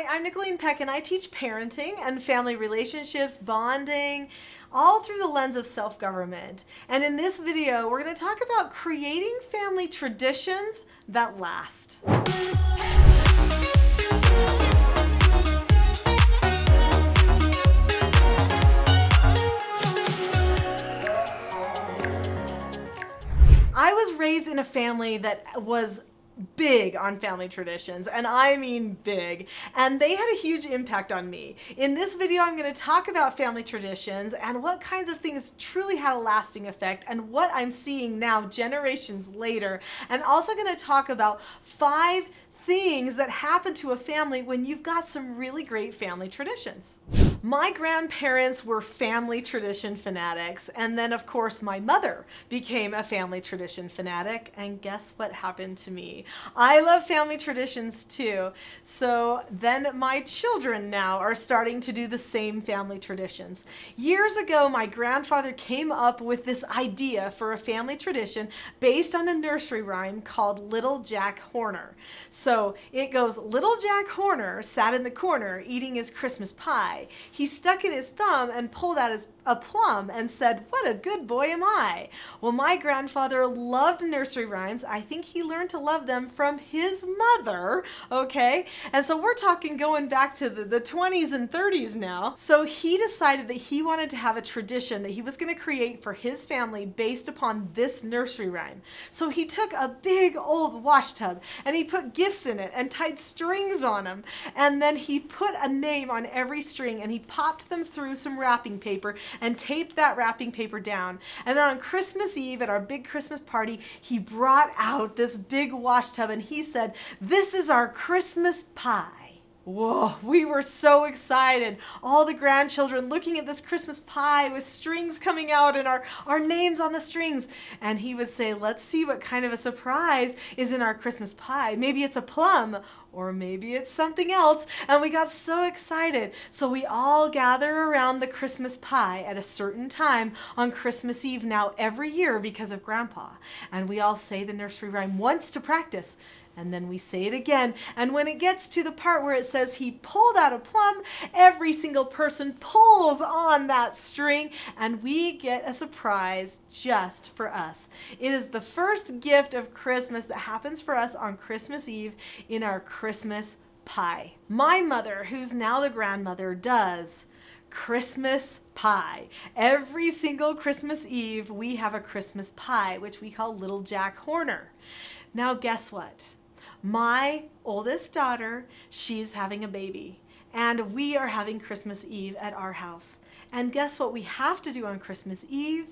Hi, I'm Nicholeen Peck, and I teach parenting and family relationships, bonding, all through the lens of self-government. And in this video, we're going to talk about creating family traditions that last. I was raised in a family that was big on family traditions, and I mean big, and they had a huge impact on me. In this video, I'm going to talk about family traditions and what kinds of things truly had a lasting effect and what I'm seeing now generations later, and also going to talk about 5 things that happen to a family when you've got some really great family traditions. My grandparents were family tradition fanatics, and then of course my mother became a family tradition fanatic, and guess what happened to me? I love family traditions too, so then my children now are starting to do the same family traditions. Years ago, my grandfather came up with this idea for a family tradition based on a nursery rhyme called Little Jack Horner. So it goes, Little Jack Horner sat in the corner eating his Christmas pie. He stuck in his thumb and pulled out a plum and said, "What a good boy am I." Well, my grandfather loved nursery rhymes. I think he learned to love them from his mother, okay? And so we're talking going back to the 20s and 30s now. So he decided that he wanted to have a tradition that he was going to create for his family based upon this nursery rhyme. So he took a big old wash tub and he put gifts in it and tied strings on them. And then he put a name on every string and he popped them through some wrapping paper and taped that wrapping paper down. And then on Christmas Eve at our big Christmas party, he brought out this big wash tub and he said, "This is our Christmas pie." Whoa, we were so excited. All the grandchildren looking at this Christmas pie with strings coming out and our names on the strings. And he would say, "Let's see what kind of a surprise is in our Christmas pie. Maybe it's a plum, or maybe it's something else." And we got so excited. So we all gather around the Christmas pie at a certain time on Christmas Eve now every year because of Grandpa. And we all say the nursery rhyme once to practice. And then we say it again. And when it gets to the part where it says he pulled out a plum, every single person pulls on that string and we get a surprise just for us. It is the first gift of Christmas that happens for us on Christmas Eve in our Christmas pie. My mother, who's now the grandmother, does Christmas pie. Every single Christmas Eve, we have a Christmas pie, which we call Little Jack Horner. Now, guess what? My oldest daughter, she's having a baby, and we are having Christmas Eve at our house. And guess what we have to do on Christmas Eve?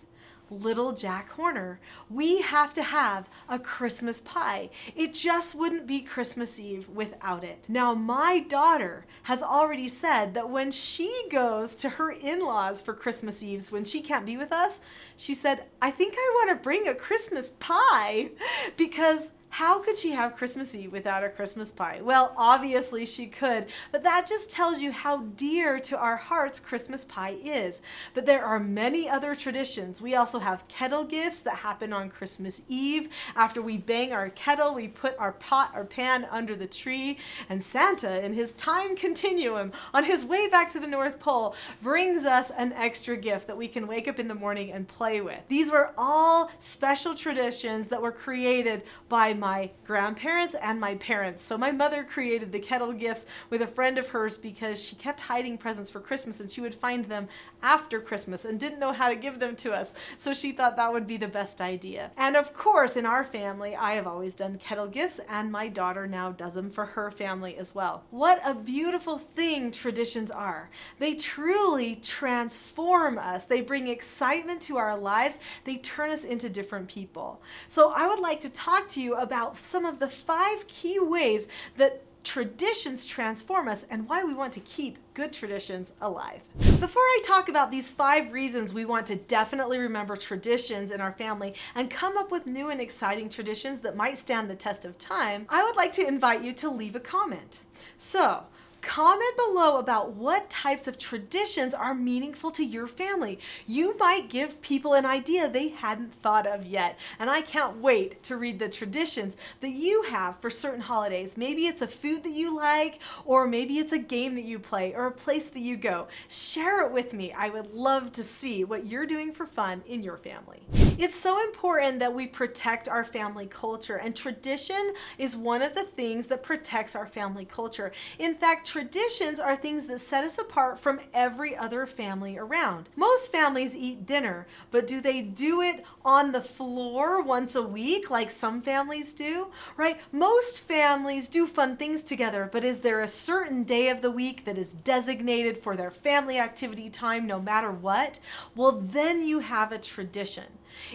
Little Jack Horner. We have to have a Christmas pie. It just wouldn't be Christmas Eve without it. Now, my daughter has already said that when she goes to her in-laws for Christmas Eves, when she can't be with us, she said, "I think I want to bring a Christmas pie," because how could she have Christmas Eve without a Christmas pie? Well, obviously she could, but that just tells you how dear to our hearts Christmas pie is. But there are many other traditions. We also have kettle gifts that happen on Christmas Eve. After we bang our kettle, we put our pot or pan under the tree, and Santa, in his time continuum, on his way back to the North Pole, brings us an extra gift that we can wake up in the morning and play with. These were all special traditions that were created by my grandparents and my parents. So my mother created the kettle gifts with a friend of hers because she kept hiding presents for Christmas and she would find them after Christmas and didn't know how to give them to us. So she thought that would be the best idea. And of course, in our family, I have always done kettle gifts, and my daughter now does them for her family as well. What a beautiful thing traditions are. They truly transform us. They bring excitement to our lives. They turn us into different people. So I would like to talk to you about some of the 5 key ways that traditions transform us and why we want to keep good traditions alive. Before I talk about these 5 reasons we want to definitely remember traditions in our family and come up with new and exciting traditions that might stand the test of time, I would like to invite you to leave a comment. So, Comment below about what types of traditions are meaningful to your family. You might give people an idea they hadn't thought of yet. And I can't wait to read the traditions that you have for certain holidays. Maybe it's a food that you like, or maybe it's a game that you play, or a place that you go. Share it with me. I would love to see what you're doing for fun in your family. It's so important that we protect our family culture, and tradition is one of the things that protects our family culture. In fact, traditions are things that set us apart from every other family around. Most families eat dinner, but do they do it on the floor once a week like some families do? Right? Most families do fun things together, but is there a certain day of the week that is designated for their family activity time no matter what? Well, then you have a tradition.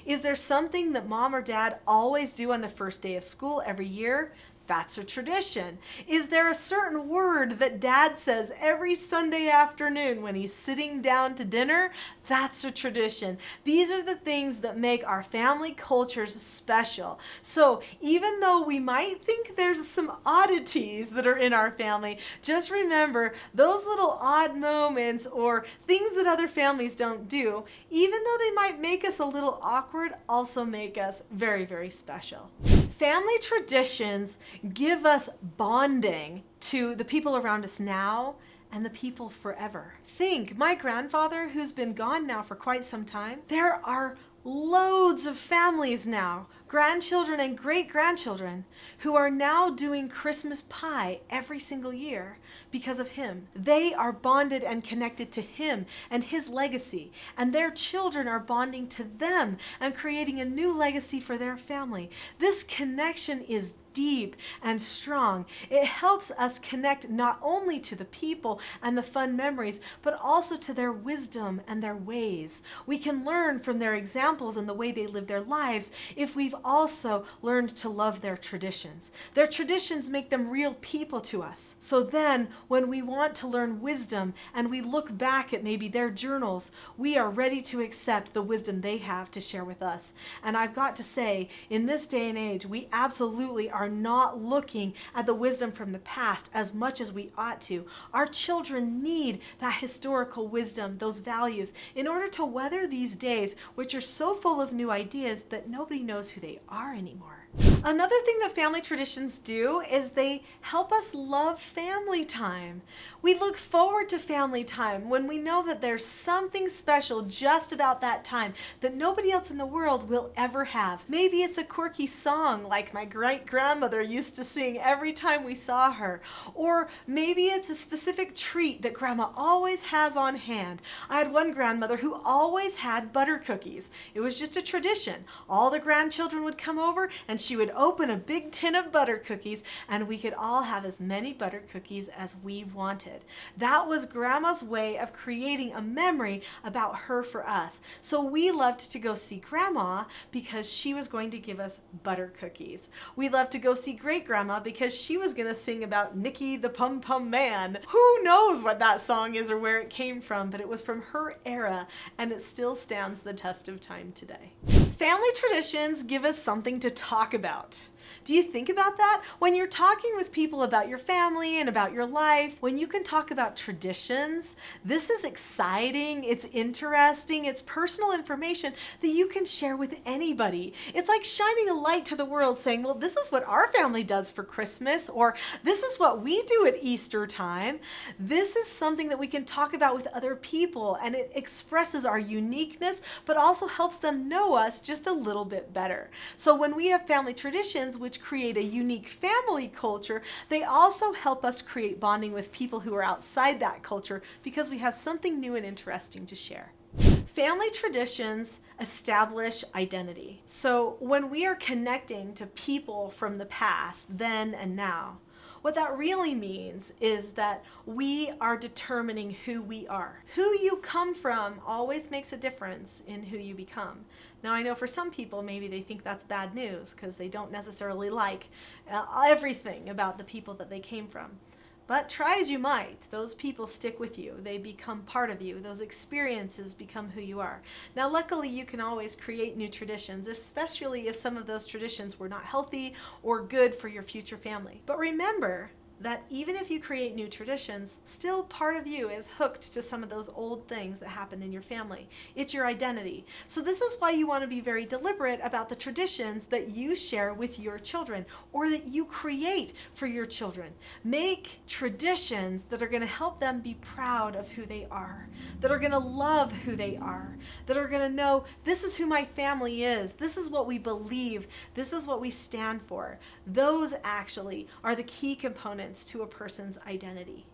Is there something that mom or dad always do on the first day of school every year? That's a tradition. Is there a certain word that dad says every Sunday afternoon when he's sitting down to dinner? That's a tradition. These are the things that make our family cultures special. So even though we might think there's some oddities that are in our family, just remember those little odd moments or things that other families don't do, even though they might make us a little awkward, also make us very, very special. Family traditions give us bonding to the people around us now and the people forever. Think, my grandfather, who's been gone now for quite some time, there are loads of families now, grandchildren and great-grandchildren, who are now doing Christmas pie every single year because of him. They are bonded and connected to him and his legacy, and their children are bonding to them and creating a new legacy for their family. This connection is deep and strong. It helps us connect not only to the people and the fun memories, but also to their wisdom and their ways. We can learn from their examples and the way they live their lives if we've also learned to love their traditions. Their traditions make them real people to us. So then, when we want to learn wisdom and we look back at maybe their journals, we are ready to accept the wisdom they have to share with us. And I've got to say, in this day and age, we absolutely are not looking at the wisdom from the past as much as we ought to. Our children need that historical wisdom, those values, in order to weather these days, which are so full of new ideas that nobody knows who they are anymore. Another thing that family traditions do is they help us love family time. We look forward to family time when we know that there's something special just about that time that nobody else in the world will ever have. Maybe it's a quirky song like my great-grandmother used to sing every time we saw her. Or maybe it's a specific treat that grandma always has on hand. I had one grandmother who always had butter cookies. It was just a tradition. All the grandchildren would come over and she would open a big tin of butter cookies and we could all have as many butter cookies as we wanted. That was grandma's way of creating a memory about her for us. So we loved to go see grandma because she was going to give us butter cookies. We loved to go see great grandma because she was going to sing about Nicky the Pum Pum Man. Who knows what that song is or where it came from, but it was from her era and it still stands the test of time today. Family traditions give us something to talk about. Do you think about that? When you're talking with people about your family and about your life, when you can talk about traditions, this is exciting, it's interesting, it's personal information that you can share with anybody. It's like shining a light to the world saying, well, this is what our family does for Christmas, or this is what we do at Easter time. This is something that we can talk about with other people, and it expresses our uniqueness, but also helps them know us just a little bit better. So when we have family traditions, which create a unique family culture, they also help us create bonding with people who are outside that culture because we have something new and interesting to share. Family traditions establish identity. So when we are connecting to people from the past, then and now, what that really means is that we are determining who we are. Who you come from always makes a difference in who you become. Now I know for some people maybe they think that's bad news because they don't necessarily like everything about the people that they came from. But try as you might, those people stick with you. They become part of you. Those experiences become who you are. Now, luckily, you can always create new traditions, especially if some of those traditions were not healthy or good for your future family. But remember, that even if you create new traditions, still part of you is hooked to some of those old things that happened in your family. It's your identity. So this is why you want to be very deliberate about the traditions that you share with your children or that you create for your children. Make traditions that are going to help them be proud of who they are, that are going to love who they are, that are going to know this is who my family is, this is what we believe, this is what we stand for. Those actually are the key components to a person's identity.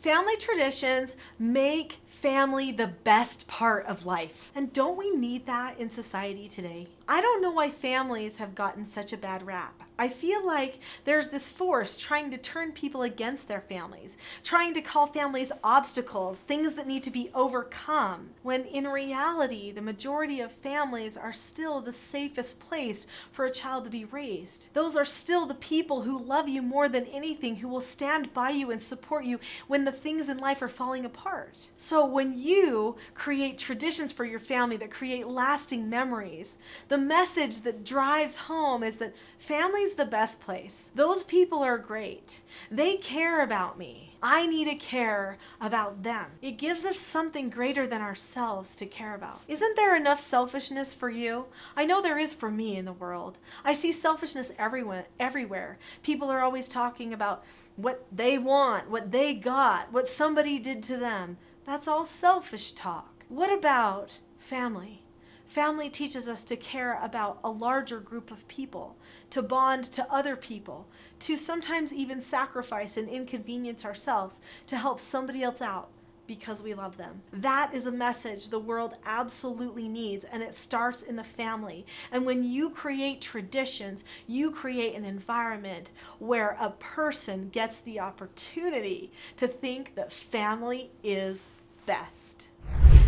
Family traditions make family the best part of life. And don't we need that in society today? I don't know why families have gotten such a bad rap. I feel like there's this force trying to turn people against their families, trying to call families obstacles, things that need to be overcome, when in reality, the majority of families are still the safest place for a child to be raised. Those are still the people who love you more than anything, who will stand by you and support you when the things in life are falling apart. So when you create traditions for your family that create lasting memories, the message that drives home is that family's the best place. Those people are great. They care about me. I need to care about them. It gives us something greater than ourselves to care about. Isn't there enough selfishness for you? I know there is for me in the world. I see selfishness everywhere. People are always talking about what they want, what they got, what somebody did to them. That's all selfish talk. What about family? Family teaches us to care about a larger group of people, to bond to other people, to sometimes even sacrifice and inconvenience ourselves to help somebody else out because we love them. That is a message the world absolutely needs, and it starts in the family. And when you create traditions, you create an environment where a person gets the opportunity to think that family is best.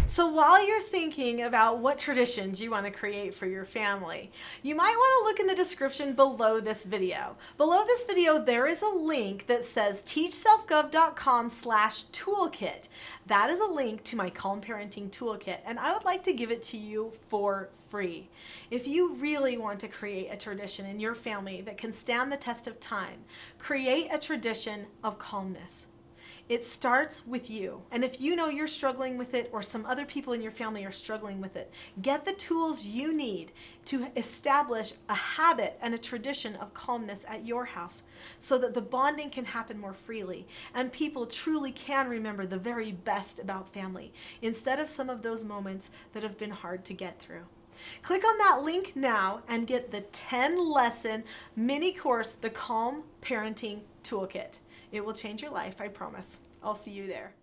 So while you're thinking about what traditions you want to create for your family, you might want to look in the description below this video. Below this video, there is a link that says teachselfgov.com/toolkit. That is a link to my Calm Parenting Toolkit, and I would like to give it to you for free. If you really want to create a tradition in your family that can stand the test of time, create a tradition of calmness. It starts with you. And if you know you're struggling with it or some other people in your family are struggling with it, get the tools you need to establish a habit and a tradition of calmness at your house so that the bonding can happen more freely and people truly can remember the very best about family instead of some of those moments that have been hard to get through. Click on that link now and get the 10-lesson mini course, the Calm Parenting Toolkit. It will change your life, I promise. I'll see you there.